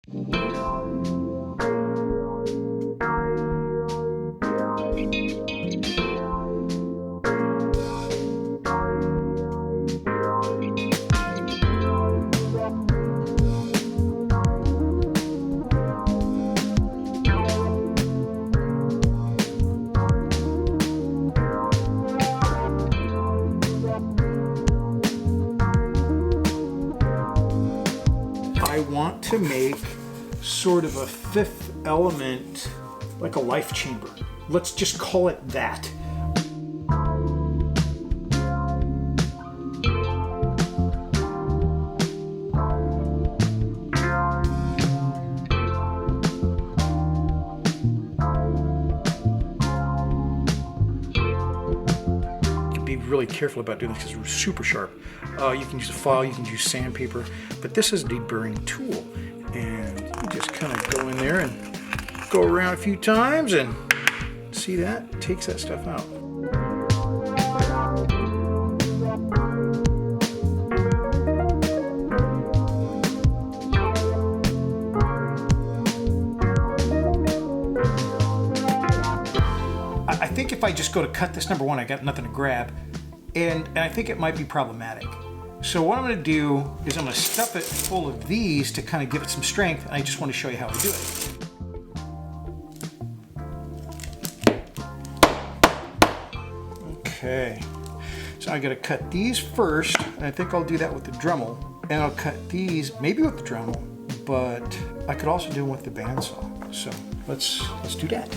I want to make sort of a fifth element, like a life chamber. Let's just call it that. Be really careful about doing this because we're super sharp. You can use a file, you can use sandpaper, but this is a deburring tool, and you just kind of go in there and go around a few times, and see that? It takes that stuff out. I think if I just go to cut this, number one, I got nothing to grab, and I think it might be problematic. So what I'm going to do is I'm going to stuff it full of these to kind of give it some strength, and I just want to show you how I do it. Okay, so I got to cut these first, and I think I'll do that with the Dremel, and I'll cut these maybe with the Dremel, but I could also do them with the bandsaw. So let's do that.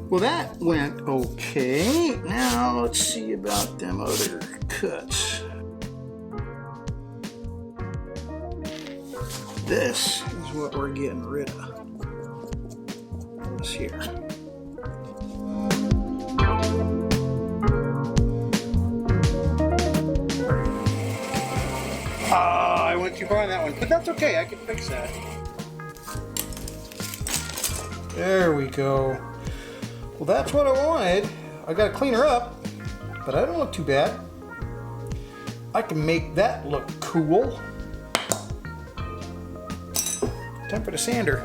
Well, that went okay. Now let's see about them other cuts. This is what we're getting rid of. This here. I went too far on that one, but that's okay. I can fix that. There we go. Well, that's what I wanted. I gotta clean her up, but I don't look too bad. I can make that look cool. Time for the sander.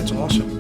That's awesome.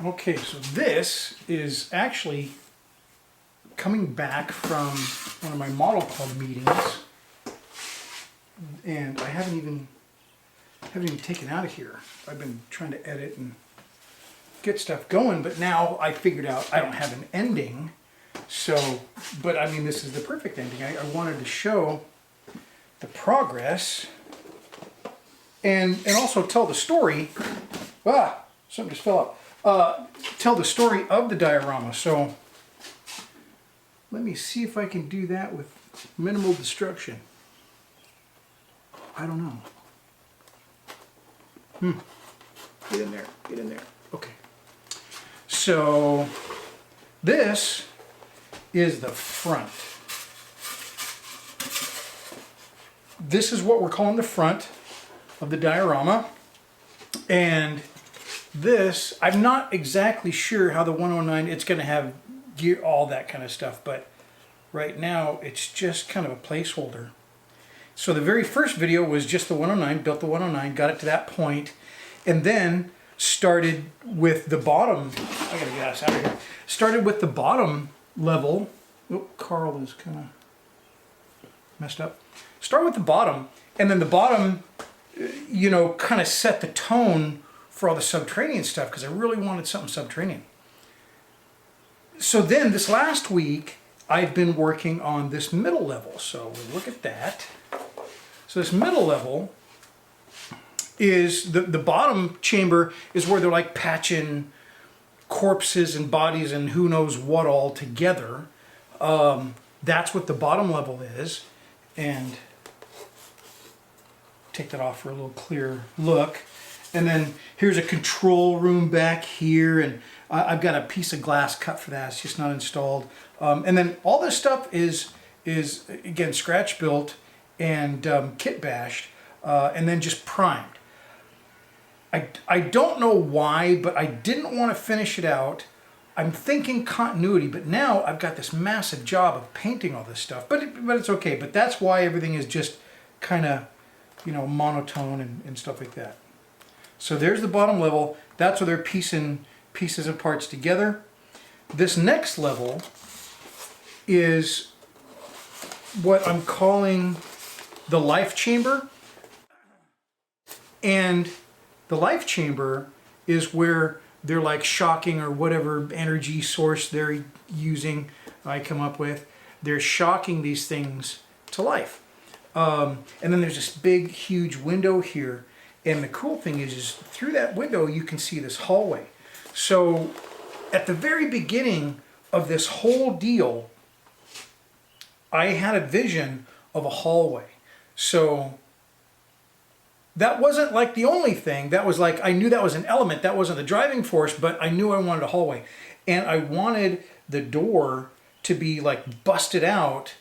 Okay, so this is actually coming back from one of my model club meetings, and I haven't even taken out of here. I've been trying to edit and get stuff going, but now I figured out I don't have an ending. So, but I mean, this is the perfect ending. I wanted to show the progress and also tell the story. Something just fell out. Tell the story of the diorama. So let me see if I can do that with minimal destruction. I don't know. Get in there, get in there. Okay. So this is the front. This is what we're calling the front of the diorama. And this, I'm not exactly sure how the 109, it's going to have gear, all that kind of stuff, but right now it's just kind of a placeholder. So the very first video was just the 109, built the 109, got it to that point, and then started with the bottom. I gotta get us out of here. Started with the bottom level. Oh, Carl is kind of messed up. Start with the bottom, and then the bottom, you know, kind of set the tone for all the subterranean stuff because I really wanted something subterranean. So then this last week, I've been working on this middle level. So we look at that. So this middle level is the bottom chamber is where they're like patching corpses and bodies and who knows what all together. That's what the bottom level is. And take that off for a little clearer look. And then here's a control room back here, and I've got a piece of glass cut for that. It's just not installed. And then all this stuff is again scratch built and kit bashed, and then just primed. I don't know why, but I didn't want to finish it out. I'm thinking continuity, but now I've got this massive job of painting all this stuff. But it's okay. But that's why everything is just kind of, you know, monotone and stuff like that. So there's the bottom level. That's where they're piecing pieces and parts together. This next level is what I'm calling the life chamber. And the life chamber is where they're like shocking or whatever energy source they're using, I come up with. They're shocking these things to life. And then there's this big, huge window here. And the cool thing is through that window, you can see this hallway. So at the very beginning of this whole deal, I had a vision of a hallway. So that wasn't like the only thing. That was like, I knew that was an element. That wasn't the driving force, but I knew I wanted a hallway. And I wanted the door to be like busted out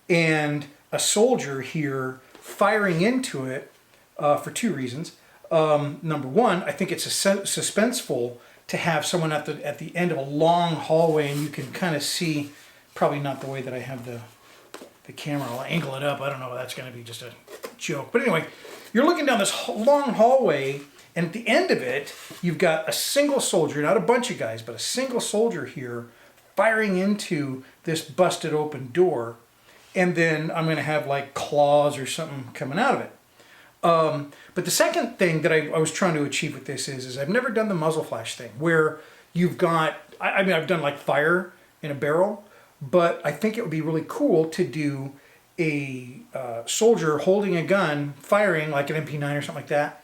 and a soldier here firing into it for two reasons. Number one, I think it's suspenseful to have someone at the end of a long hallway and you can kind of see, probably not the way that I have the camera. I'll angle it up. I don't know. That's going to be just a joke. But anyway, you're looking down this long hallway, and at the end of it, you've got a single soldier, not a bunch of guys, but a single soldier here firing into this busted open door. And then I'm going to have like claws or something coming out of it. But the second thing that I was trying to achieve with this is I've never done the muzzle flash thing where you've got, I mean, I've done like fire in a barrel, but I think it would be really cool to do a soldier holding a gun, firing like an MP9 or something like that,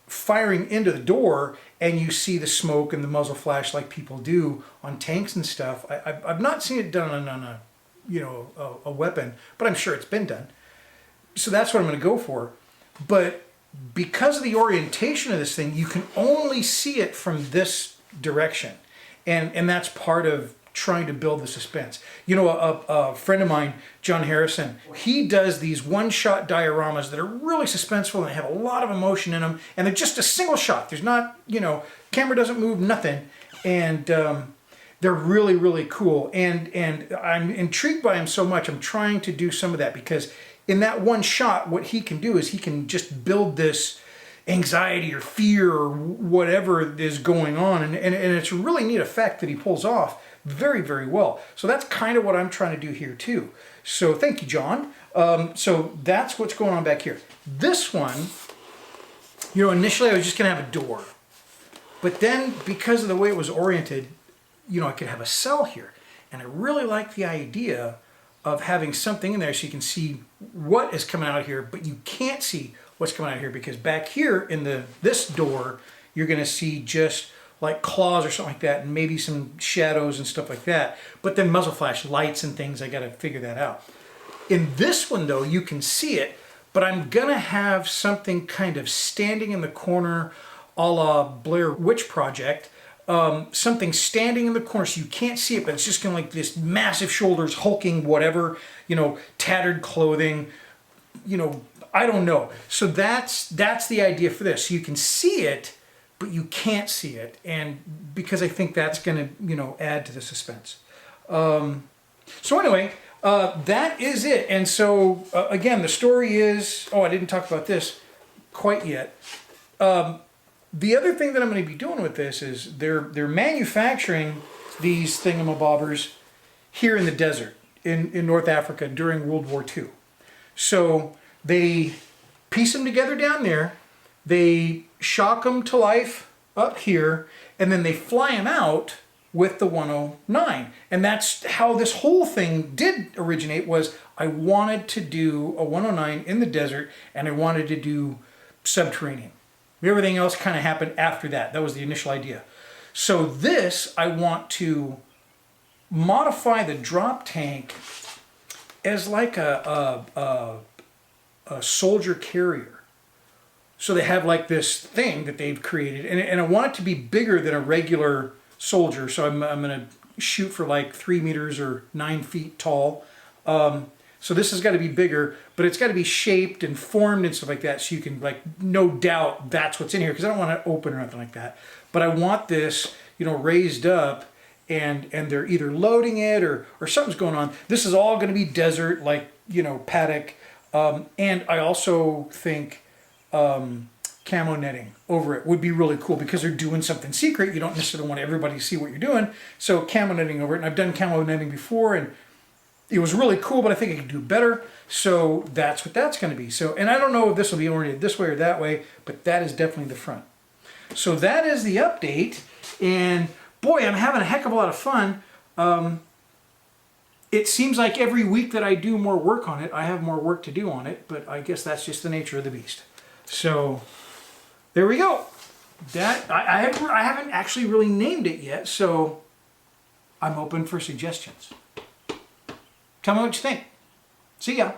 firing into the door, and you see the smoke and the muzzle flash like people do on tanks and stuff. I've not seen it done on a, you know, a weapon, but I'm sure it's been done. So that's what I'm going to go for. But because of the orientation of this thing, you can only see it from this direction. And that's part of trying to build the suspense. You know, a friend of mine, John Harrison, he does these one-shot dioramas that are really suspenseful and they have a lot of emotion in them. And they're just a single shot. There's not, you know, camera doesn't move, nothing. And they're really, really cool. And I'm intrigued by him so much. I'm trying to do some of that because in that one shot, what he can do is he can just build this anxiety or fear or whatever is going on. And it's a really neat effect that he pulls off very, very well. So that's kind of what I'm trying to do here too. So thank you, John. So that's what's going on back here. This one, you know, initially I was just going to have a door. But then because of the way it was oriented, you know, I could have a cell here. And I really like the idea of having something in there so you can see what is coming out here, but you can't see what's coming out here because back here in this door, you're going to see just like claws or something like that and maybe some shadows and stuff like that. But then muzzle flash lights and things, I got to figure that out. In this one though, you can see it, but I'm going to have something kind of standing in the corner a la Blair Witch Project. Something standing in the corner so you can't see it, but it's just kind of like this massive shoulders, hulking whatever, you know, tattered clothing, you know, I don't know. So that's the idea for this. So you can see it, but you can't see it. And because I think that's going to, you know, add to the suspense. So anyway, that is it. And so again, the story is, oh, I didn't talk about this quite yet. The other thing that I'm going to be doing with this is they're manufacturing these thingamabobbers here in the desert in North Africa during World War II. So they piece them together down there, they shock them to life up here, and then they fly them out with the 109. And that's how this whole thing did originate. Was I wanted to do a 109 in the desert, and I wanted to do subterranean. Everything else kind of happened after that. That was the initial idea. So this, I want to modify the drop tank as like a soldier carrier. So they have like this thing that they've created, and I want it to be bigger than a regular soldier. So I'm going to shoot for like 3 meters or 9 feet tall. So this has got to be bigger, but it's got to be shaped and formed and stuff like that, so you can, like, no doubt that's what's in here, because I don't want it open or nothing like that. But I want this, you know, raised up, and they're either loading it or something's going on. This is all going to be desert, like, you know, paddock. And I also think camo netting over it would be really cool, because they're doing something secret. You don't necessarily want everybody to see what you're doing. So camo netting over it. And I've done camo netting before, and it was really cool, but I think I could do better. So that's what that's going to be. So, and I don't know if this will be oriented this way or that way, but that is definitely the front. So that is the update. And boy, I'm having a heck of a lot of fun. It seems like every week that I do more work on it, I have more work to do on it, but I guess that's just the nature of the beast. So there we go. That I haven't actually really named it yet, so I'm open for suggestions. Tell me what you think. See ya.